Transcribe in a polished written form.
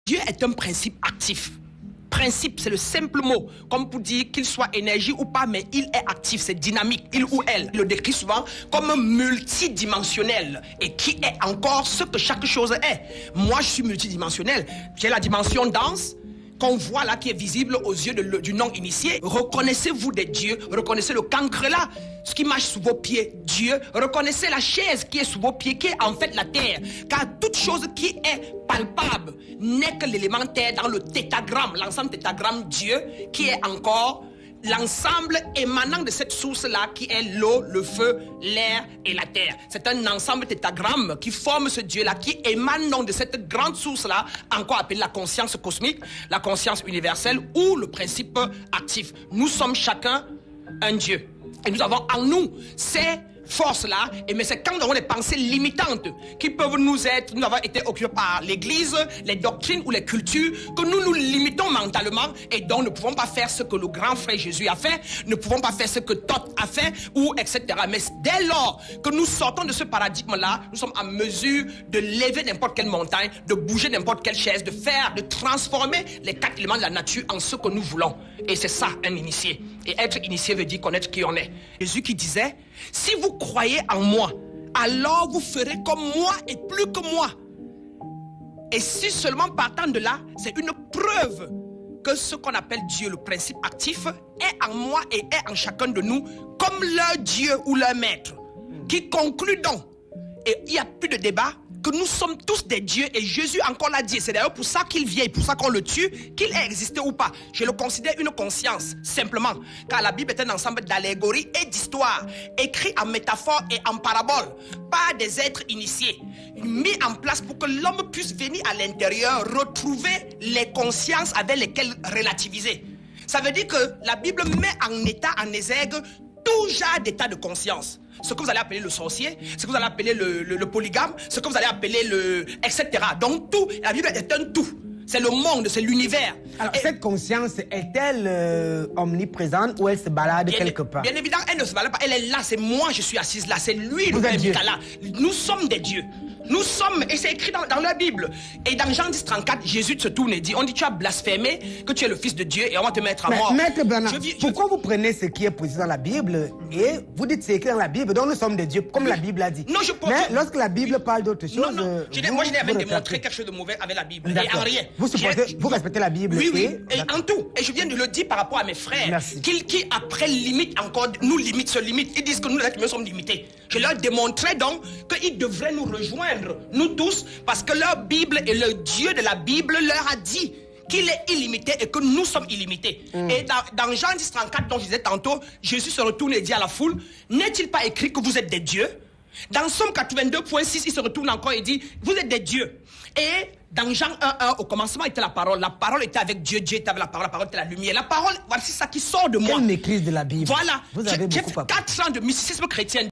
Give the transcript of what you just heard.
Dieu est un principe actif. Principe, c'est le simple mot, comme pour dire qu'il soit énergie ou pas, mais il est actif, c'est dynamique. Il ou elle le décrit souvent comme multidimensionnel et qui est encore ce que chaque chose est. Moi, je suis multidimensionnel. J'ai la dimension dense qu'on voit là, qui est visible aux yeux du non-initié. Reconnaissez-vous des dieux, reconnaissez le cancre là, ce qui marche sous vos pieds, Dieu. Reconnaissez la chaise qui est sous vos pieds, qui est en fait la terre. Car toute chose qui est palpable n'est que l'élémentaire dans le tétragramme, l'ensemble tétragramme Dieu, qui est encore l'ensemble émanant de cette source-là qui est l'eau, le feu, l'air et la terre. C'est un ensemble tétragramme qui forme ce Dieu-là, qui émane donc de cette grande source-là, encore appelée la conscience cosmique, la conscience universelle ou le principe actif. Nous sommes chacun un Dieu. Et nous avons en nous ces forces-là, mais c'est quand nous avons des pensées limitantes qui peuvent nous avoir été occupés par l'Église, les doctrines ou les cultures, que nous nous limitons mentalement et donc ne pouvons pas faire ce que le grand frère Jésus a fait, ne pouvons pas faire ce que Thoth a fait, ou etc. Mais dès lors que nous sortons de ce paradigme-là, nous sommes en mesure de lever n'importe quelle montagne, de bouger n'importe quelle chaise, de transformer les 4 éléments de la nature en ce que nous voulons. Et c'est ça, un initié. Et être initié veut dire connaître qui on est. Jésus qui disait, si vous croyez en moi, alors vous ferez comme moi et plus que moi. Et si seulement partant de là, c'est une preuve que ce qu'on appelle Dieu, le principe actif, est en moi et est en chacun de nous comme leur Dieu ou leur maître. Qui conclut donc, et il n'y a plus de débat, que nous sommes tous des dieux, et Jésus encore l'a dit, c'est d'ailleurs pour ça qu'il vient, pour ça qu'on le tue, qu'il ait existé ou pas. Je le considère une conscience, simplement, car la Bible est un ensemble d'allégories et d'histoires, écrits en métaphores et en paraboles, par des êtres initiés, mis en place pour que l'homme puisse venir à l'intérieur, retrouver les consciences avec lesquelles relativiser. Ça veut dire que la Bible met en état, en exergue, tout genre d'état de conscience. Ce que vous allez appeler le sorcier, ce que vous allez appeler le polygame, ce que vous allez appeler etc. Donc tout, la Bible est un tout. C'est le monde, c'est l'univers. Alors cette conscience est-elle omniprésente ou elle se balade quelque part? Bien évidemment, elle ne se balade pas. Elle est là, c'est moi, je suis assise là. C'est lui, le Père Mikala. Nous sommes des dieux. Nous sommes, et c'est écrit dans la Bible. Et dans Jean 10, 34, Jésus se tourne et dit, on dit tu as blasphémé, que tu es le fils de Dieu et on va te mettre à mort. Maître Bernard, pourquoi vous prenez ce qui est posé dans la Bible et vous dites c'est écrit dans la Bible, donc nous sommes des dieux, comme la Bible a dit. Non, mais lorsque la Bible parle d'autre chose... Non, non. Moi, je n'avais démontré quelque chose de mauvais avec la Bible. Et en rien. Vous respectez la Bible? Oui, oui, et en tout. Et je viens de le dire par rapport à mes frères, qui après limitent encore, nous limitent, se limitent. Ils disent que nous, les êtres humains, sommes limités. Je leur démontrais donc qu'ils devraient nous rejoindre, nous tous, parce que leur Bible et le Dieu de la Bible leur a dit qu'il est illimité et que nous sommes illimités. Et dans Jean 10, 34, dont je disais tantôt, Jésus se retourne et dit à la foule, n'est-il pas écrit que vous êtes des dieux? Dans Somme 82.6, il se retourne encore et dit, vous êtes des dieux. Et dans Jean 1.1, au commencement était la parole était avec Dieu, Dieu était avec la parole était la lumière. La parole, voici ça qui sort de moi. Quelle maîtrise de la Bible. Voilà, vous avez j'ai beaucoup fait 4 ans de mysticisme chrétien.